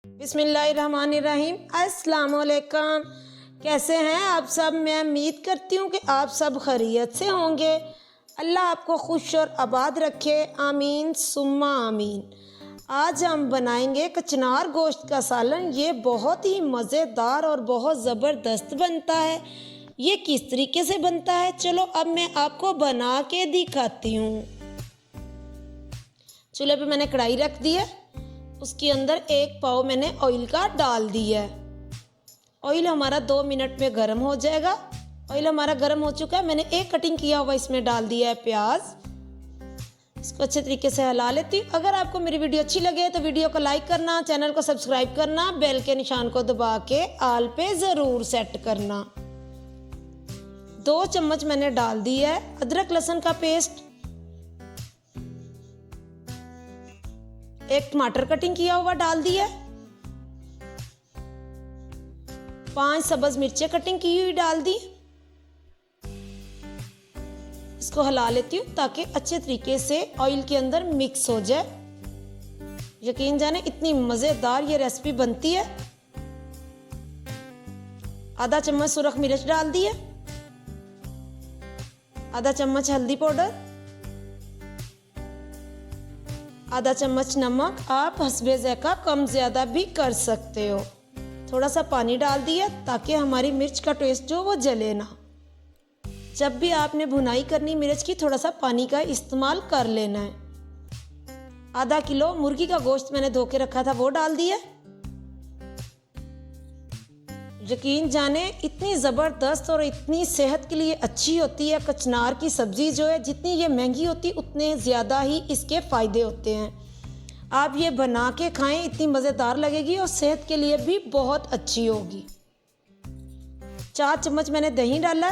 बिस्मिल्लाहिर्रहमानिर्रहीम। अस्सलाम वालेकुम। कैसे हैं आप सब? मैं उम्मीद करती हूँ कि आप सब खैरियत से होंगे। अल्लाह आपको खुश और आबाद रखे, आमीन सुम्मा आमीन। आज हम बनाएंगे कचनार गोश्त का सालन। ये बहुत ही मज़ेदार और बहुत ज़बरदस्त बनता है। ये किस तरीके से बनता है, चलो अब मैं आपको बना के दिखाती हूँ। चूल्हे पे मैंने कढ़ाई रख दी है, उसके अंदर 1 पाव मैंने ऑयल का डाल दिया है। ऑयल हमारा 2 मिनट में गर्म हो जाएगा। ऑयल हमारा गर्म हो चुका है। मैंने एक कटिंग किया हुआ इसमें डाल दिया है प्याज। इसको अच्छे तरीके से हिला लेती हूँ। अगर आपको मेरी वीडियो अच्छी लगे तो वीडियो को लाइक करना, चैनल को सब्सक्राइब करना, बेल के निशान को दबा के आल पे ज़रूर सेट करना। 2 चम्मच मैंने डाल दी है अदरक लहसुन का पेस्ट। 1 टमाटर कटिंग किया हुआ डाल दिया। 5 सब्ज मिर्चें कटिंग की हुई डाल दी। इसको हिला लेती हूँ ताकि अच्छे तरीके से ऑयल के अंदर मिक्स हो जाए। यकीन जाने इतनी मज़ेदार ये रेसिपी बनती है। आधा चम्मच सुरख मिर्च डाल दी है। आधा चम्मच हल्दी पाउडर, आधा चम्मच नमक। आप हस्बे ज़ायक़ा कम ज़्यादा भी कर सकते हो। थोड़ा सा पानी डाल दिया ताकि हमारी मिर्च का टेस्ट जो वो जले ना। जब भी आपने भुनाई करनी मिर्च की, थोड़ा सा पानी का इस्तेमाल कर लेना है। आधा किलो मुर्गी का गोश्त मैंने धो के रखा था, वो डाल दिया। यकीन जाने इतनी ज़बरदस्त और इतनी सेहत के लिए अच्छी होती है कचनार की सब्ज़ी जो है। जितनी ये महंगी होती उतने ज़्यादा ही इसके फ़ायदे होते हैं। आप ये बना के खाएं, इतनी मज़ेदार लगेगी और सेहत के लिए भी बहुत अच्छी होगी। 4 चम्मच मैंने दही डाला।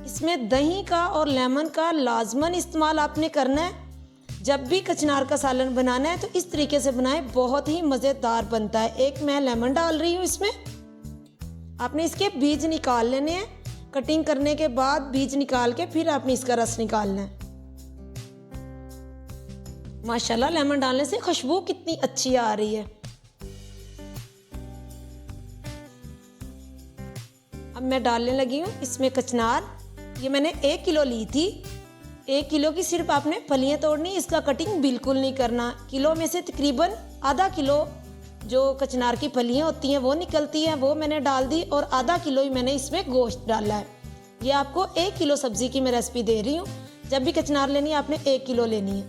इसमें दही का और लेमन का लाजमन इस्तेमाल आपने करना है। जब भी कचनार का सालन बनाना है तो इस तरीके से बनाएं, बहुत ही मज़ेदार बनता है। 1 मैं लेमन डाल रही हूँ इसमें। आपने इसके बीज निकाल लेने हैं। कटिंग करने के बाद बीज निकाल के फिर आपने इसका रस निकालना है। माशाल्लाह लेमन डालने से खुशबू कितनी अच्छी आ रही है। अब मैं डालने लगी हूँ इसमें कचनार। ये मैंने 1 किलो ली थी। 1 किलो की सिर्फ आपने फलियाँ तोड़नी, इसका कटिंग बिल्कुल नहीं करना। किलो में से तकरीबन आधा किलो जो कचनार की फलियाँ होती हैं वो निकलती हैं, वो मैंने डाल दी। और आधा किलो ही मैंने इसमें गोश्त डाला है। ये आपको 1 किलो सब्जी की मैं रेसिपी दे रही हूँ। जब भी कचनार लेनी है आपने 1 किलो लेनी है।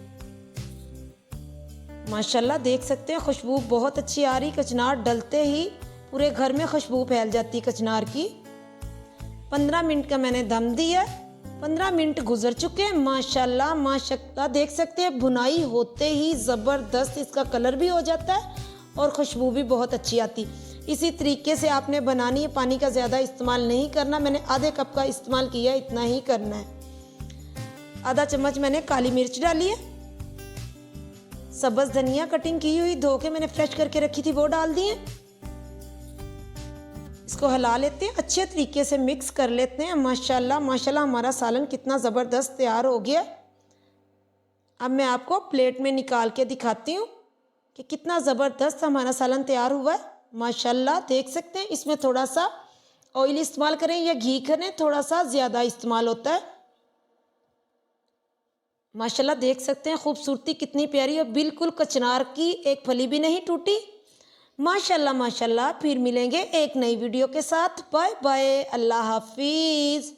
माशाल्लाह देख सकते हैं खुशबू बहुत अच्छी आ रही। कचनार डलते ही पूरे घर में खुशबू फैल जाती कचनार की। 15 मिनट का मैंने दम दिया। 15 मिनट गुजर चुके हैं। माशाल्लाह माशाल्लाह देख सकते हैं भुनाई होते ही ज़बरदस्त इसका कलर भी हो जाता है और खुशबू भी बहुत अच्छी आती। इसी तरीके से आपने बनानी है। पानी का ज़्यादा इस्तेमाल नहीं करना। मैंने आधे कप का इस्तेमाल किया, इतना ही करना है। आधा चम्मच मैंने काली मिर्च डाली है। सब्ज़ धनिया कटिंग की हुई धो के मैंने फ्रेश करके रखी थी, वो डाल दी है। इसको हिला लेते हैं, अच्छे तरीके से मिक्स कर लेते हैं। माशाल्लाह माशाल्लाह हमारा सालन कितना ज़बरदस्त तैयार हो गया। अब मैं आपको प्लेट में निकाल के दिखाती हूँ कि कितना ज़बरदस्त हमारा सालन तैयार हुआ है। माशाल्लाह देख सकते हैं। इसमें थोड़ा सा ऑयल इस्तेमाल करें या घी करें, थोड़ा सा ज़्यादा इस्तेमाल होता है। माशाल्लाह देख सकते हैं खूबसूरती कितनी प्यारी और बिल्कुल कचनार की एक फली भी नहीं टूटी। माशाल्लाह माशाल्लाह। फिर मिलेंगे एक नई वीडियो के साथ। बाय बाय, अल्लाह हाफिज़।